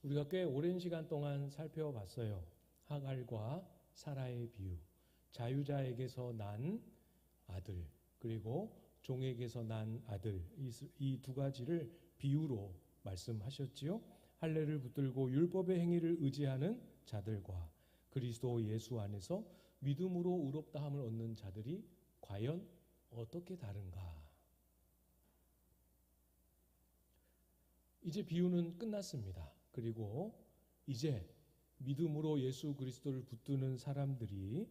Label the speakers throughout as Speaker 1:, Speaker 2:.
Speaker 1: 우리가 꽤 오랜 시간 동안 살펴봤어요. 하갈과 사라의 비유, 자유자에게서 난 아들, 그리고 종에게서 난 아들, 이 두 가지를 비유로 말씀하셨지요. 할례를 붙들고 율법의 행위를 의지하는 자들과 그리스도 예수 안에서 믿음으로 의롭다함을 얻는 자들이 과연 어떻게 다른가? 이제 비유는 끝났습니다. 그리고 이제 믿음으로 예수 그리스도를 붙드는 사람들이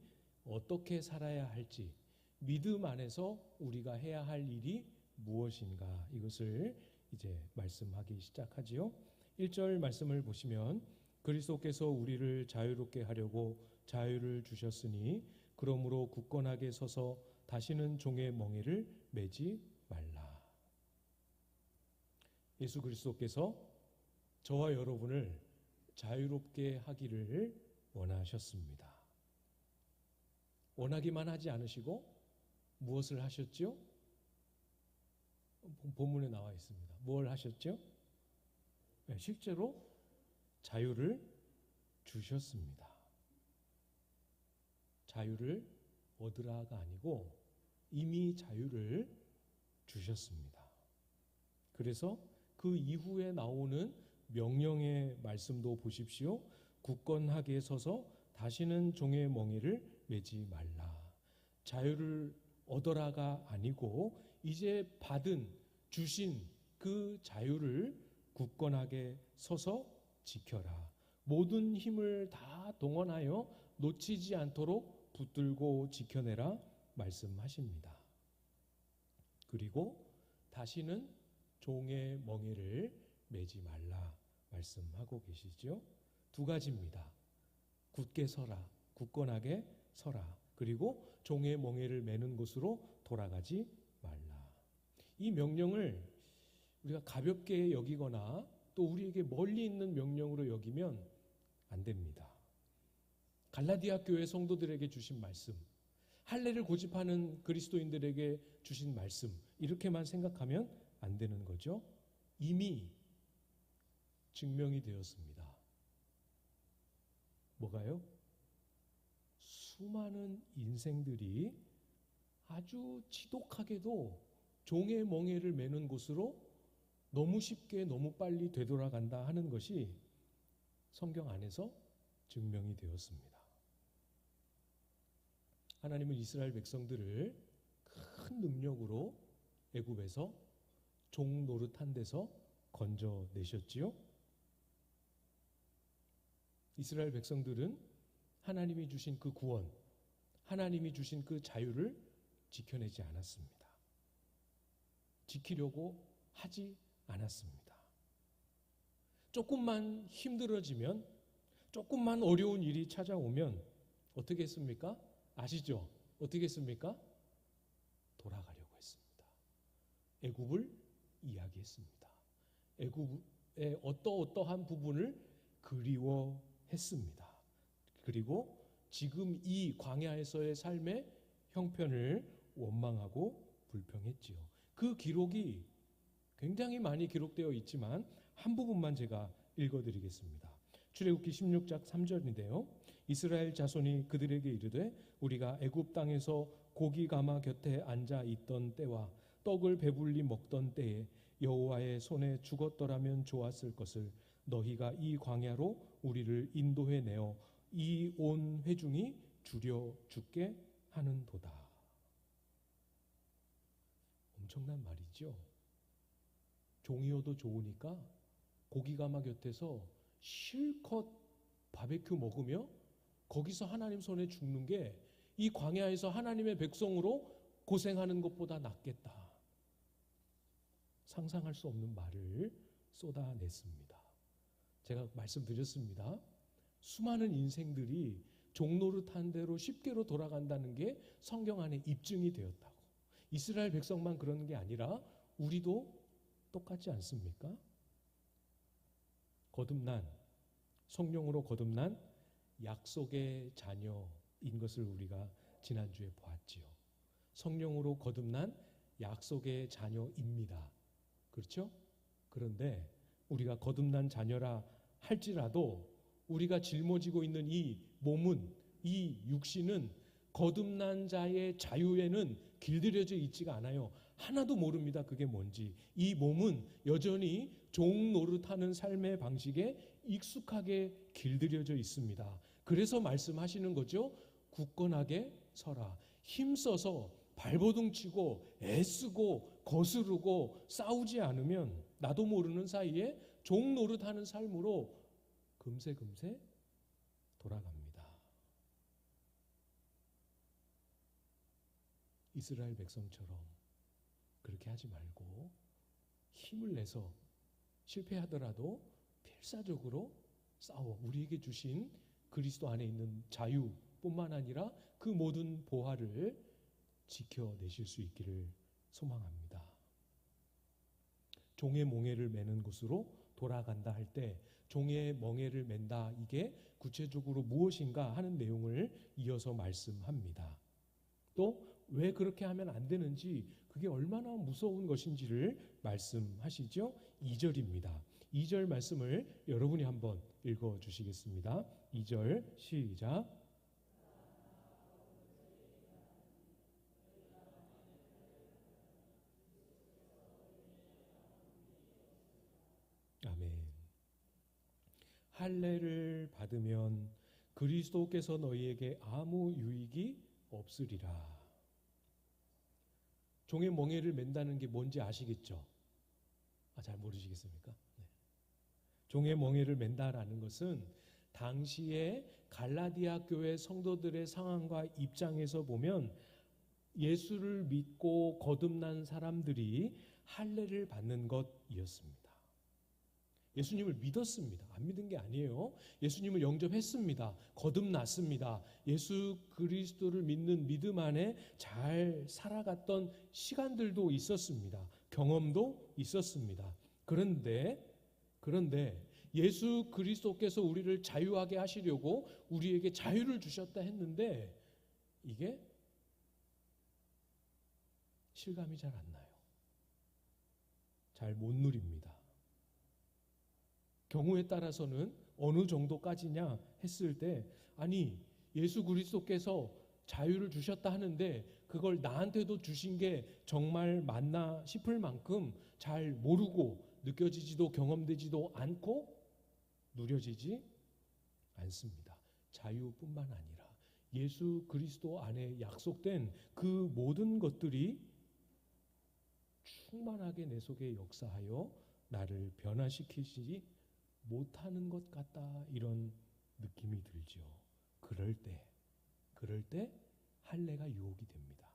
Speaker 1: 어떻게 살아야 할지, 믿음 안에서 우리가 해야 할 일이 무엇인가, 이것을 이제 말씀하기 시작하지요. 1절 말씀을 보시면 그리스도께서 우리를 자유롭게 하려고 자유를 주셨으니 그러므로 굳건하게 서서 다시는 종의 멍에를 매지 말라. 예수 그리스도께서 저와 여러분을 자유롭게 하기를 원하셨습니다. 원하기만 하지 않으시고 무엇을 하셨죠? 본문에 나와 있습니다. 뭘 하셨죠? 네, 실제로 자유를 주셨습니다. 자유를 얻으라가 아니고 이미 자유를 주셨습니다. 그래서 그 이후에 나오는 명령의 말씀도 보십시오. 굳건하게 서서 다시는 종의 멍에를 매지 말라. 자유를 얻어라가 아니고 이제 주신 그 자유를 굳건하게 서서 지켜라. 모든 힘을 다 동원하여 놓치지 않도록 붙들고 지켜내라 말씀하십니다. 그리고 다시는 종의 멍에를 매지 말라 말씀하고 계시죠. 두 가지입니다. 굳게 서라, 굳건하게 서라. 그리고 종의 멍에를 매는 곳으로 돌아가지 말라. 이 명령을 우리가 가볍게 여기거나 또 우리에게 멀리 있는 명령으로 여기면 안 됩니다. 갈라디아 교회 성도들에게 주신 말씀, 할례를 고집하는 그리스도인들에게 주신 말씀, 이렇게만 생각하면 안 되는 거죠. 이미 증명이 되었습니다. 뭐가요? 수많은 인생들이 아주 지독하게도 종의 멍에를 매는 곳으로 너무 쉽게 너무 빨리 되돌아간다 하는 것이 성경 안에서 증명이 되었습니다. 하나님은 이스라엘 백성들을 큰 능력으로 애굽에서 종 노릇한 데서 건져내셨지요. 이스라엘 백성들은 하나님이 주신 그 구원, 하나님이 주신 그 자유를 지켜내지 않았습니다. 지키려고 하지 않았습니다. 조금만 힘들어지면, 조금만 어려운 일이 찾아오면 어떻게 했습니까? 아시죠? 어떻게 했습니까? 돌아가려고 했습니다. 애굽을 이야기했습니다. 애굽의 어떠한 부분을 그리워했습니다. 그리고 지금 이 광야에서의 삶의 형편을 원망하고 불평했지요. 그 기록이 굉장히 많이 기록되어 있지만 한 부분만 제가 읽어드리겠습니다. 출애굽기 16장 3절인데요. 이스라엘 자손이 그들에게 이르되 우리가 애굽 땅에서 고기 가마 곁에 앉아 있던 때와 떡을 배불리 먹던 때에 여호와의 손에 죽었더라면 좋았을 것을 너희가 이 광야로 우리를 인도해 내어 이 온 회중이 주려 죽게 하는도다. 엄청난 말이죠. 종이어도 좋으니까 고기 가마 곁에서 실컷 바베큐 먹으며 거기서 하나님 손에 죽는 게 이 광야에서 하나님의 백성으로 고생하는 것보다 낫겠다. 상상할 수 없는 말을 쏟아냈습니다. 제가 말씀드렸습니다. 수많은 인생들이 종노릇한 대로 쉽게로 돌아간다는 게 성경 안에 입증이 되었다고. 이스라엘 백성만 그러는 게 아니라 우리도 똑같지 않습니까? 거듭난, 성령으로 거듭난 약속의 자녀인 것을 우리가 지난주에 보았지요. 성령으로 거듭난 약속의 자녀입니다. 그렇죠? 그런데 우리가 거듭난 자녀라 할지라도 우리가 짊어지고 있는 이 몸은, 이 육신은 거듭난 자의 자유에는 길들여져 있지가 않아요. 하나도 모릅니다. 그게 뭔지. 이 몸은 여전히 종 노릇하는 삶의 방식에 익숙하게 길들여져 있습니다. 그래서 말씀하시는 거죠. 굳건하게 서라. 힘써서 발버둥 치고 애쓰고 거스르고 싸우지 않으면 나도 모르는 사이에 종 노릇하는 삶으로 금세 돌아갑니다. 이스라엘 백성처럼 그렇게 하지 말고 힘을 내서 실패하더라도 필사적으로 싸워 우리에게 주신 그리스도 안에 있는 자유뿐만 아니라 그 모든 보화를 지켜내실 수 있기를 소망합니다. 종의 몽해를 매는 곳으로 돌아간다 할 때 종의 멍에를 맨다, 이게 구체적으로 무엇인가 하는 내용을 이어서 말씀합니다. 또 왜 그렇게 하면 안 되는지, 그게 얼마나 무서운 것인지를 말씀하시죠. 2절입니다. 2절 말씀을 여러분이 한번 읽어주시겠습니다. 2절 시작. 아멘. 할례를 받으면 그리스도께서 너희에게 아무 유익이 없으리라. 종의 멍에를 맨다는 게 뭔지 아시겠죠? 잘 모르시겠습니까? 네. 종의 멍에를 맨다라는 것은 당시에 갈라디아 교회 성도들의 상황과 입장에서 보면 예수를 믿고 거듭난 사람들이 할례를 받는 것이었습니다. 예수님을 믿었습니다. 안 믿은 게 아니에요. 예수님을 영접했습니다. 거듭났습니다. 예수 그리스도를 믿는 믿음 안에 잘 살아갔던 시간들도 있었습니다. 경험도 있었습니다. 그런데 예수 그리스도께서 우리를 자유하게 하시려고 우리에게 자유를 주셨다 했는데 이게 실감이 잘 안 나요. 잘 못 누립니다. 경우에 따라서는 어느 정도까지냐 했을 때, 아니 예수 그리스도께서 자유를 주셨다 하는데 그걸 나한테도 주신 게 정말 맞나 싶을 만큼 잘 모르고 느껴지지도 경험되지도 않고 누려지지 않습니다. 자유뿐만 아니라 예수 그리스도 안에 약속된 그 모든 것들이 충만하게 내 속에 역사하여 나를 변화시키시지 못하는 것 같다, 이런 느낌이 들죠. 그럴 때 할례가 유혹이 됩니다.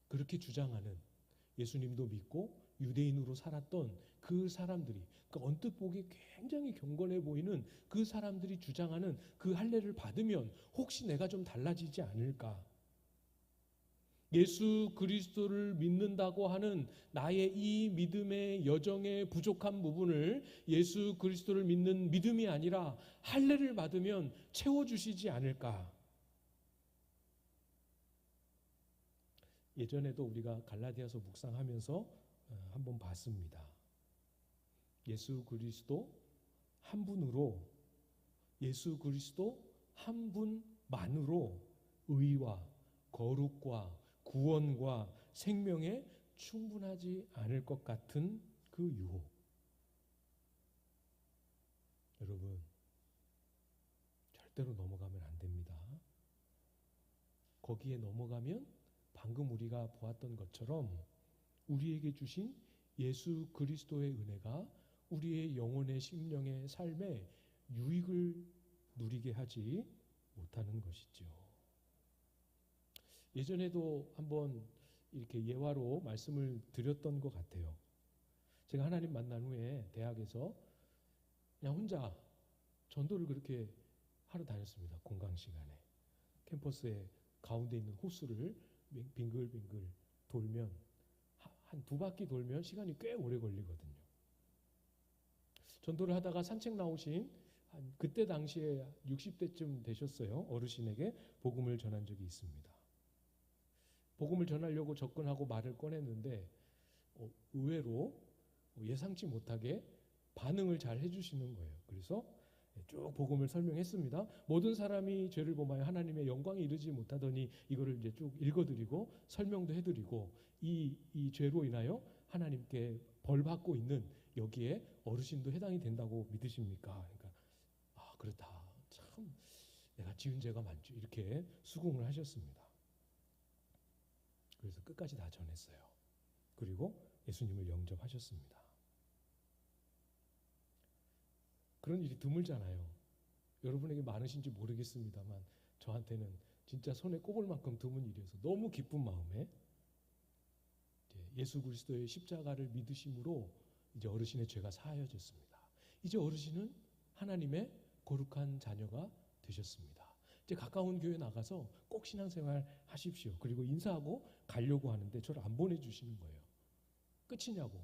Speaker 1: 그렇게 주장하는, 예수님도 믿고 유대인으로 살았던 그 사람들이, 그러니까 언뜻 보기 굉장히 경건해 보이는 그 사람들이 주장하는 그 할례를 받으면 혹시 내가 좀 달라지지 않을까? 예수 그리스도를 믿는다고 하는 나의 이 믿음의 여정의 부족한 부분을 예수 그리스도를 믿는 믿음이 아니라 할례를 받으면 채워주시지 않을까? 예전에도 우리가 갈라디아서 묵상하면서 한번 봤습니다. 예수 그리스도 한 분으로, 예수 그리스도 한 분만으로 의와 거룩과 구원과 생명에 충분하지 않을 것 같은 그 유혹. 여러분, 절대로 넘어가면 안 됩니다. 거기에 넘어가면 방금 우리가 보았던 것처럼 우리에게 주신 예수 그리스도의 은혜가 우리의 영혼의 심령의 삶에 유익을 누리게 하지 못하는 것이죠. 예전에도 한번 이렇게 예화로 말씀을 드렸던 것 같아요. 제가 하나님 만난 후에 대학에서 그냥 혼자 전도를 그렇게 하러 다녔습니다. 공강 시간에. 캠퍼스의 가운데 있는 호수를 빙글빙글 돌면 한 2바퀴 돌면 시간이 꽤 오래 걸리거든요. 전도를 하다가 산책 나오신 그때 당시에 60대쯤 되셨어요. 어르신에게 복음을 전한 적이 있습니다. 복음을 전하려고 접근하고 말을 꺼냈는데 의외로 예상치 못하게 반응을 잘 해주시는 거예요. 그래서 쭉 복음을 설명했습니다. 모든 사람이 죄를 범하여 하나님의 영광에 이르지 못하더니 이거를 이제 쭉 읽어드리고 설명도 해드리고 이 죄로 인하여 하나님께 벌 받고 있는 여기에 어르신도 해당이 된다고 믿으십니까? 그러니까 그렇다. 참 내가 지은 죄가 많죠. 이렇게 수긍을 하셨습니다. 그래서 끝까지 다 전했어요. 그리고 예수님을 영접하셨습니다. 그런 일이 드물잖아요. 여러분에게 많으신지 모르겠습니다만 저한테는 진짜 손에 꼽을 만큼 드문 일이어서 너무 기쁜 마음에 예수 그리스도의 십자가를 믿으심으로 이제 어르신의 죄가 사하여졌습니다. 이제 어르신은 하나님의 거룩한 자녀가 되셨습니다. 이제 가까운 교회 나가서 꼭 신앙생활 하십시오. 그리고 인사하고 가려고 하는데 저를 안 보내주시는 거예요. 끝이냐고,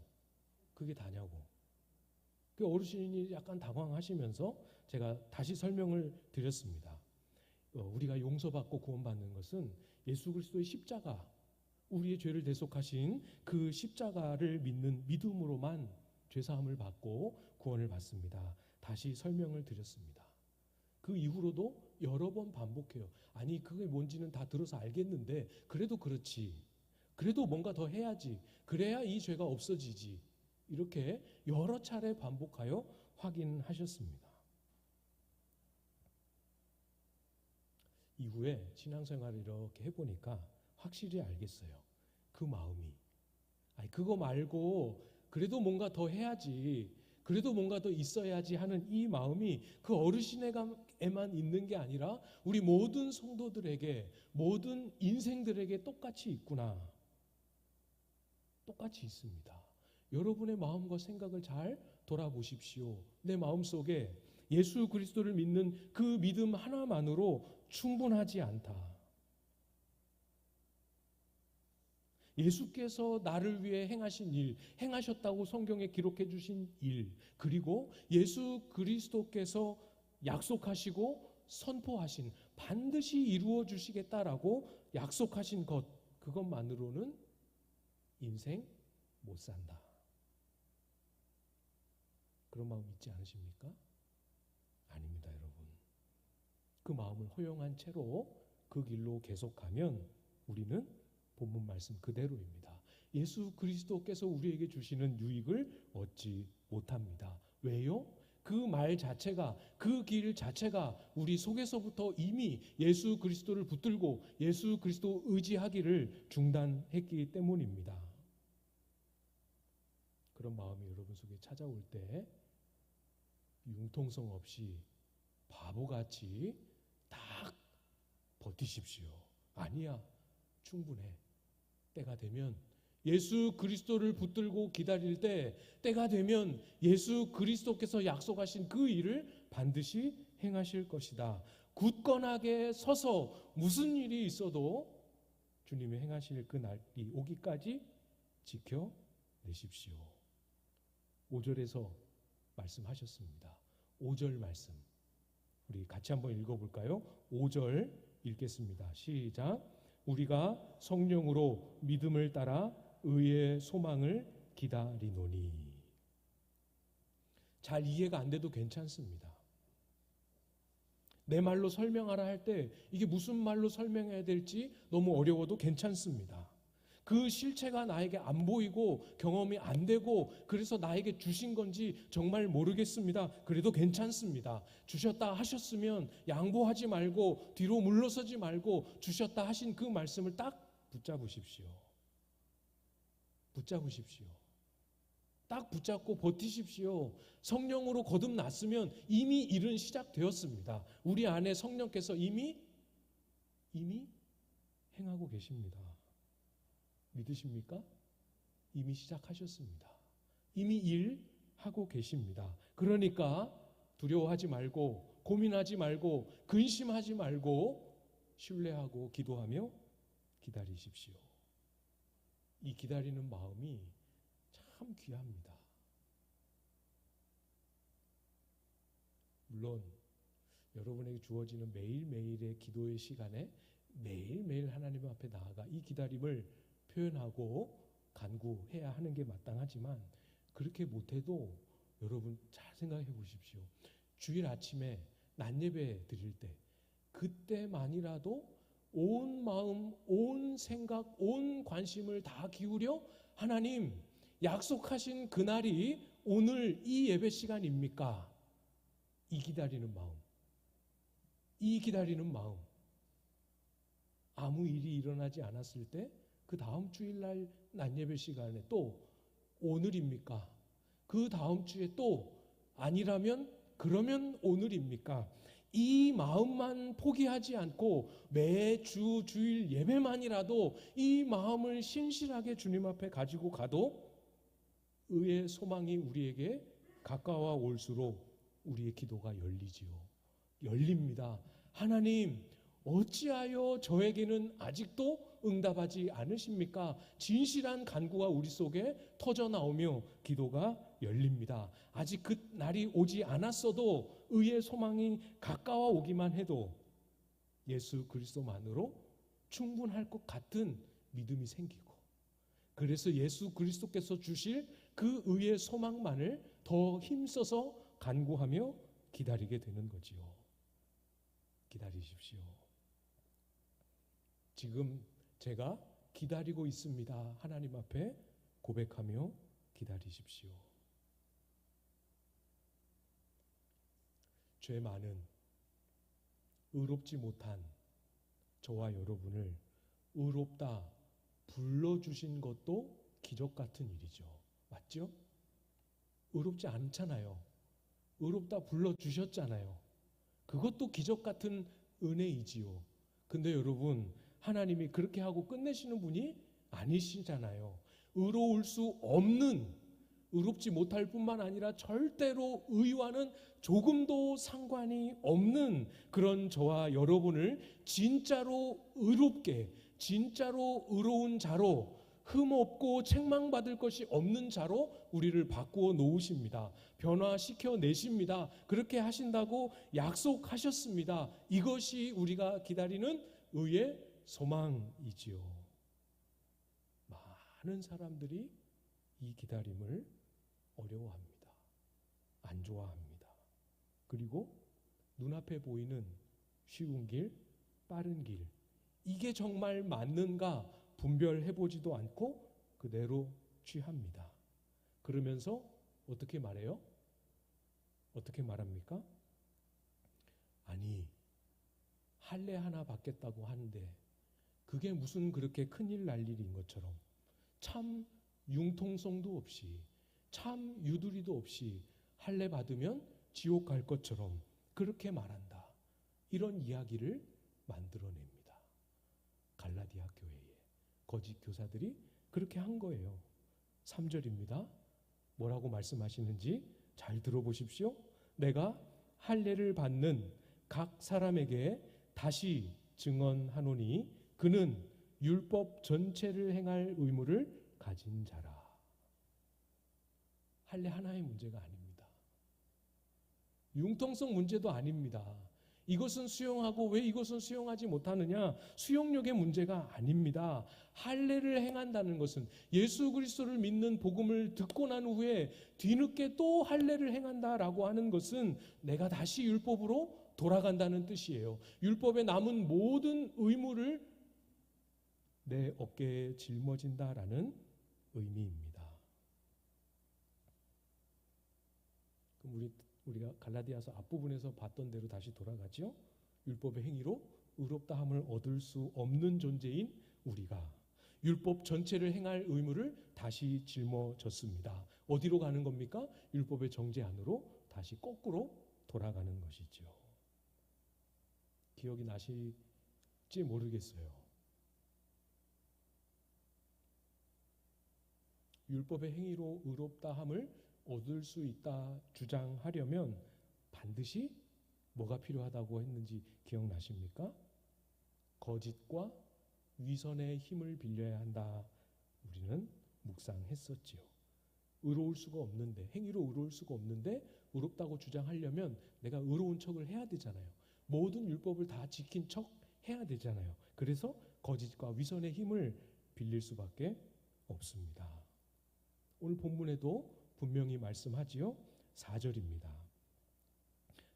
Speaker 1: 그게 다냐고. 그 어르신이 약간 당황하시면서 제가 다시 설명을 드렸습니다. 우리가 용서받고 구원받는 것은 예수 그리스도의 십자가, 우리의 죄를 대속하신 그 십자가를 믿는 믿음으로만 죄사함을 받고 구원을 받습니다. 다시 설명을 드렸습니다. 그 이후로도 여러 번 반복해요. 아니 그게 뭔지는 다 들어서 알겠는데 그래도 그렇지. 그래도 뭔가 더 해야지. 그래야 이 죄가 없어지지. 이렇게 여러 차례 반복하여 확인하셨습니다. 이후에 신앙생활을 이렇게 해보니까 확실히 알겠어요. 그 마음이. 아니 그거 말고 그래도 뭔가 더 해야지. 그래도 뭔가 더 있어야지 하는 이 마음이 그 어르신에게만 있는 게 아니라 우리 모든 성도들에게, 모든 인생들에게 똑같이 있구나. 똑같이 있습니다. 여러분의 마음과 생각을 잘 돌아보십시오. 내 마음속에 예수 그리스도를 믿는 그 믿음 하나만으로 충분하지 않다. 예수께서 나를 위해 행하신 일, 행하셨다고 성경에 기록해 주신 일, 그리고 예수 그리스도께서 약속하시고 선포하신 반드시 이루어 주시겠다라고 약속하신 것, 그것만으로는 인생 못 산다. 그런 마음 있지 않으십니까? 아닙니다, 여러분. 그 마음을 허용한 채로 그 길로 계속 가면 우리는 본문 말씀 그대로입니다. 예수 그리스도께서 우리에게 주시는 유익을 얻지 못합니다. 왜요? 그 말 자체가, 그 길 자체가 우리 속에서부터 이미 예수 그리스도를 붙들고 예수 그리스도 의지하기를 중단했기 때문입니다. 그런 마음이 여러분 속에 찾아올 때 융통성 없이 바보같이 딱 버티십시오. 아니야, 충분해. 때가 되면 예수 그리스도를 붙들고 기다릴 때, 때가 되면 예수 그리스도께서 약속하신 그 일을 반드시 행하실 것이다. 굳건하게 서서 무슨 일이 있어도 주님이 행하실 그 날이 오기까지 지켜내십시오. 5절에서 말씀하셨습니다. 5절 말씀 우리 같이 한번 읽어볼까요? 5절 읽겠습니다. 시작. 우리가 성령으로 믿음을 따라 의의 소망을 기다리노니. 잘 이해가 안 돼도 괜찮습니다. 내 말로 설명하라 할 때 이게 무슨 말로 설명해야 될지 너무 어려워도 괜찮습니다. 그 실체가 나에게 안 보이고 경험이 안 되고 그래서 나에게 주신 건지 정말 모르겠습니다. 그래도 괜찮습니다. 주셨다 하셨으면 양보하지 말고 뒤로 물러서지 말고 주셨다 하신 그 말씀을 딱 붙잡으십시오. 붙잡으십시오. 딱 붙잡고 버티십시오. 성령으로 거듭났으면 이미 일은 시작되었습니다. 우리 안에 성령께서 이미 행하고 계십니다. 믿으십니까? 이미 시작하셨습니다. 이미 일하고 계십니다. 그러니까 두려워하지 말고 고민하지 말고 근심하지 말고 신뢰하고 기도하며 기다리십시오. 이 기다리는 마음이 참 귀합니다. 물론 여러분에게 주어지는 매일매일의 기도의 시간에 매일매일 하나님 앞에 나아가 이 기다림을 표현하고 간구해야 하는 게 마땅하지만 그렇게 못해도 여러분 잘 생각해 보십시오. 주일 아침에 낮예배 드릴 때 그때만이라도 온 마음, 온 생각, 온 관심을 다 기울여 하나님 약속하신 그날이 오늘 이 예배 시간입니까? 이 기다리는 마음, 이 기다리는 마음. 아무 일이 일어나지 않았을 때 그 다음 주일날 낮예배 시간에 또 오늘입니까? 그 다음 주에 또 아니라면 그러면 오늘입니까? 이 마음만 포기하지 않고 매주 주일 예배만이라도 이 마음을 신실하게 주님 앞에 가지고 가도 의의 소망이 우리에게 가까워 올수록 우리의 기도가 열리지요. 열립니다. 하나님, 어찌하여 저에게는 아직도 응답하지 않으십니까? 진실한 간구가 우리 속에 터져 나오며 기도가 열립니다. 아직 그 날이 오지 않았어도 의의 소망이 가까워 오기만 해도 예수 그리스도만으로 충분할 것 같은 믿음이 생기고, 그래서 예수 그리스도께서 주실 그 의의 소망만을 더 힘써서 간구하며 기다리게 되는 거지요. 기다리십시오. 지금 제가 기다리고 있습니다. 하나님 앞에 고백하며 기다리십시오. 죄 많은 의롭지 못한 저와 여러분을 의롭다 불러주신 것도 기적 같은 일이죠. 맞죠? 의롭지 않잖아요. 의롭다 불러주셨잖아요. 그것도 기적 같은 은혜이지요. 근데 여러분, 하나님이 그렇게 하고 끝내시는 분이 아니시잖아요. 의로울 수 없는, 의롭지 못할 뿐만 아니라 절대로 의와는 조금도 상관이 없는 그런 저와 여러분을 진짜로 의롭게, 진짜로 의로운 자로, 흠없고 책망받을 것이 없는 자로 우리를 바꾸어 놓으십니다. 변화시켜 내십니다. 그렇게 하신다고 약속하셨습니다. 이것이 우리가 기다리는 의의 소망이지요. 많은 사람들이 이 기다림을 어려워합니다. 안 좋아합니다. 그리고 눈앞에 보이는 쉬운 길, 빠른 길, 이게 정말 맞는가 분별해보지도 않고 그대로 취합니다. 그러면서 어떻게 말해요? 어떻게 말합니까? 아니, 할례 하나 받겠다고 하는데 그게 무슨 그렇게 큰일 날 일인 것처럼, 참 융통성도 없이, 참 유두리도 없이 할례 받으면 지옥 갈 것처럼 그렇게 말한다. 이런 이야기를 만들어냅니다. 갈라디아 교회에 거짓 교사들이 그렇게 한 거예요. 3절입니다. 뭐라고 말씀하시는지 잘 들어보십시오. 내가 할례를 받는 각 사람에게 다시 증언하노니 그는 율법 전체를 행할 의무를 가진 자라. 할례 하나의 문제가 아닙니다. 융통성 문제도 아닙니다. 이것은 수용하고 왜 이것은 수용하지 못하느냐, 수용력의 문제가 아닙니다. 할례를 행한다는 것은, 예수 그리스도를 믿는 복음을 듣고 난 후에 뒤늦게 또 할례를 행한다라고 하는 것은 내가 다시 율법으로 돌아간다는 뜻이에요. 율법에 남은 모든 의무를 내 어깨에 짊어진다라는 의미입니다. 그럼 우리가 갈라디아서 앞부분에서 봤던 대로 다시 돌아가죠. 율법의 행위로 의롭다함을 얻을 수 없는 존재인 우리가 율법 전체를 행할 의무를 다시 짊어졌습니다. 어디로 가는 겁니까? 율법의 정죄 안으로 다시 거꾸로 돌아가는 것이죠. 기억이 나실지 모르겠어요. 율법의 행위로 의롭다함을 얻을 수 있다 주장하려면 반드시 뭐가 필요하다고 했는지 기억나십니까? 거짓과 위선의 힘을 빌려야 한다. 우리는 묵상했었지요. 의로울 수가 없는데, 행위로 의로울 수가 없는데 의롭다고 주장하려면 내가 의로운 척을 해야 되잖아요. 모든 율법을 다 지킨 척 해야 되잖아요. 그래서 거짓과 위선의 힘을 빌릴 수밖에 없습니다. 오늘 본문에도 분명히 말씀하지요. 4절입니다.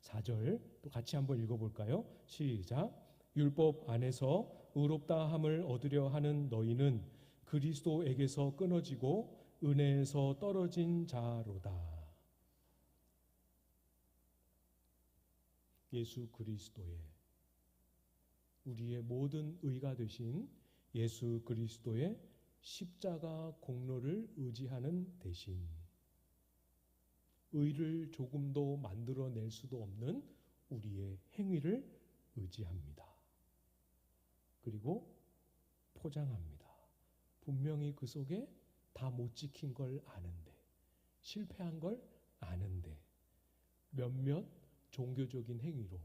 Speaker 1: 4절 또 같이 한번 읽어볼까요? 시작. 율법 안에서 의롭다함을 얻으려 하는 너희는 그리스도에게서 끊어지고 은혜에서 떨어진 자로다. 예수 그리스도의 우리의 모든 의가 되신 예수 그리스도의 십자가 공로를 의지하는 대신 의를 조금도 만들어낼 수도 없는 우리의 행위를 의지합니다. 그리고 포장합니다. 분명히 그 속에 다 못 지킨 걸 아는데, 실패한 걸 아는데 몇몇 종교적인 행위로,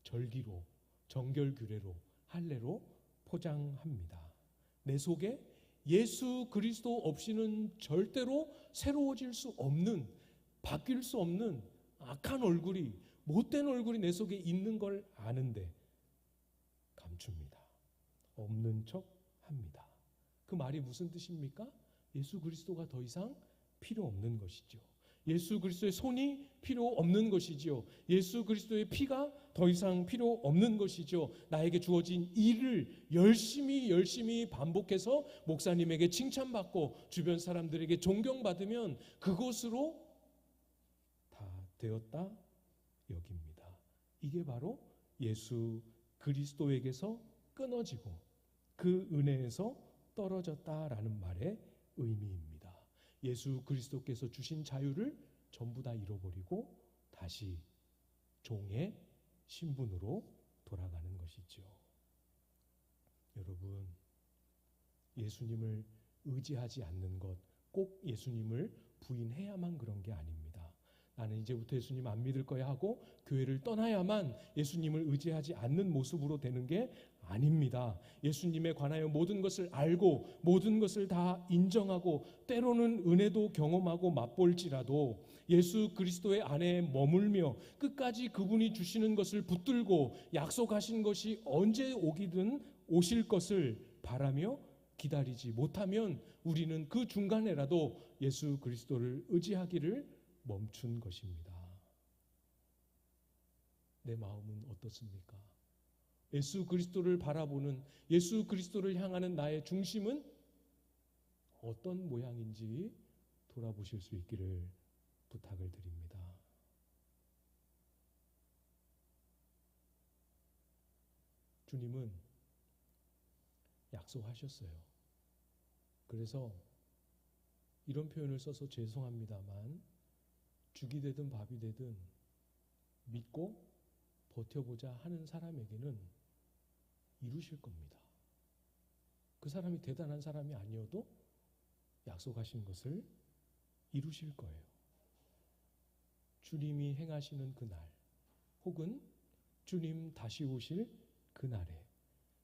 Speaker 1: 절기로, 정결규례로, 할례로 포장합니다. 내 속에 예수 그리스도 없이는 절대로 새로워질 수 없는, 바뀔 수 없는 악한 얼굴이, 못된 얼굴이 내 속에 있는 걸 아는데 감춥니다. 없는 척 합니다. 그 말이 무슨 뜻입니까? 예수 그리스도가 더 이상 필요 없는 것이죠. 예수 그리스도의 손이 필요 없는 것이죠. 예수 그리스도의 피가 더 이상 필요 없는 것이죠. 나에게 주어진 일을 열심히 반복해서 목사님에게 칭찬받고 주변 사람들에게 존경받으면 그것으로 다 되었다 여깁니다. 이게 바로 예수 그리스도에게서 끊어지고 그 은혜에서 떨어졌다라는 말의 의미입니다. 예수 그리스도께서 주신 자유를 전부 다 잃어버리고 다시 종의 신분으로 돌아가는 것이죠. 여러분, 예수님을 의지하지 않는 것, 꼭 예수님을 부인해야만 그런 게 아닙니다. 나는 이제부터 예수님 안 믿을 거야 하고 교회를 떠나야만 예수님을 의지하지 않는 모습으로 되는 게 아닙니다. 예수님에 관하여 모든 것을 알고 모든 것을 다 인정하고 때로는 은혜도 경험하고 맛볼지라도 예수 그리스도의 안에 머물며 끝까지 그분이 주시는 것을 붙들고 약속하신 것이 언제 오기든 오실 것을 바라며 기다리지 못하면 우리는 그 중간에라도 예수 그리스도를 의지하기를 멈춘 것입니다. 내 마음은 어떻습니까? 예수 그리스도를 바라보는, 예수 그리스도를 향하는 나의 중심은 어떤 모양인지 돌아보실 수 있기를 부탁을 드립니다. 주님은 약속하셨어요. 그래서 이런 표현을 써서 죄송합니다만 죽이 되든 밥이 되든 믿고 버텨보자 하는 사람에게는 이루실 겁니다. 그 사람이 대단한 사람이 아니어도 약속하신 것을 이루실 거예요. 주님이 행하시는 그날 혹은 주님 다시 오실 그날에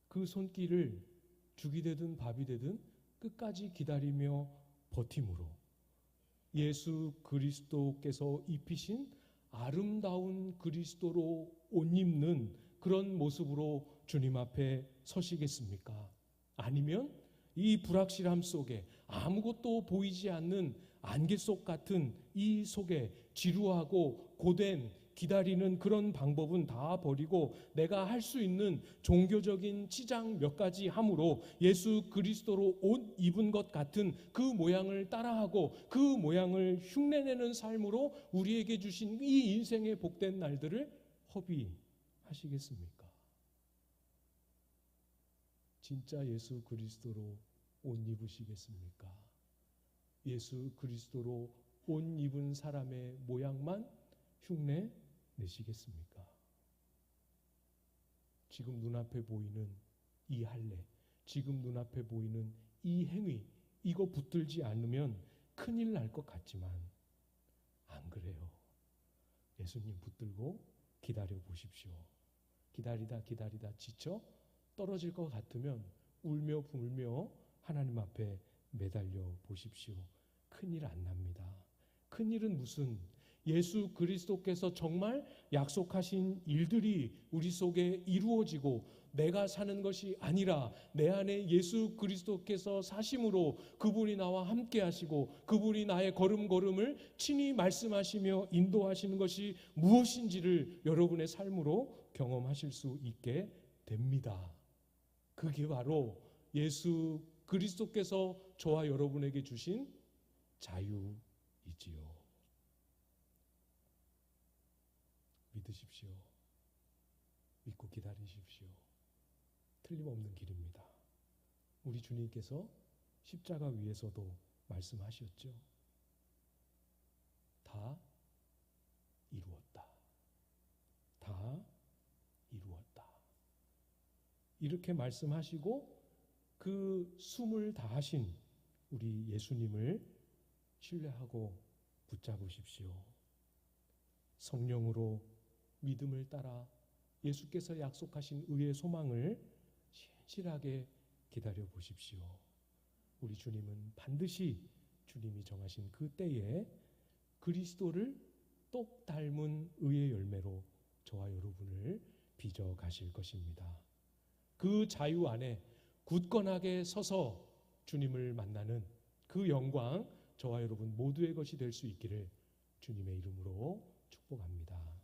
Speaker 1: 그 손길을 죽이 되든 밥이 되든 끝까지 기다리며 버팀으로 예수 그리스도께서 입히신 아름다운 그리스도로 옷 입는 그런 모습으로 주님 앞에 서시겠습니까? 아니면 이 불확실함 속에 아무것도 보이지 않는 안개 속 같은 이 속에 지루하고 고된 기다리는 그런 방법은 다 버리고 내가 할 수 있는 종교적인 치장 몇 가지 함으로 예수 그리스도로 옷 입은 것 같은 그 모양을 따라하고 그 모양을 흉내내는 삶으로 우리에게 주신 이 인생의 복된 날들을 허비하시겠습니까? 진짜 예수 그리스도로 옷 입으시겠습니까? 예수 그리스도로 옷 입은 사람의 모양만 흉내 내시겠습니까? 지금 눈앞에 보이는 이 할례, 지금 눈앞에 보이는 이 행위, 이거 붙들지 않으면 큰일 날 것 같지만 안 그래요. 예수님 붙들고 기다려 보십시오. 기다리다 지쳐 떨어질 것 같으면 울며 불며 하나님 앞에 매달려 보십시오. 큰일 안 납니다. 큰일은 무슨 예수 그리스도께서 정말 약속하신 일들이 우리 속에 이루어지고 내가 사는 것이 아니라 내 안에 예수 그리스도께서 사심으로 그분이 나와 함께 하시고 그분이 나의 걸음걸음을 친히 말씀하시며 인도하시는 것이 무엇인지를 여러분의 삶으로 경험하실 수 있게 됩니다. 그게 바로 예수 그리스도께서 저와 여러분에게 주신 자유이지요. 믿으십시오. 믿고 기다리십시오. 틀림없는 길입니다. 우리 주님께서 십자가 위에서도 말씀하셨죠. 다 이루었다. 다 이루었다. 이렇게 말씀하시고 그 숨을 다하신 우리 예수님을 신뢰하고 붙잡으십시오. 성령으로 믿음을 따라 예수께서 약속하신 의의 소망을 신실하게 기다려 보십시오. 우리 주님은 반드시 주님이 정하신 그 때에 그리스도를 똑 닮은 의의 열매로 저와 여러분을 빚어 가실 것입니다. 그 자유 안에 굳건하게 서서 주님을 만나는 그 영광 저와 여러분 모두의 것이 될 수 있기를 주님의 이름으로 축복합니다.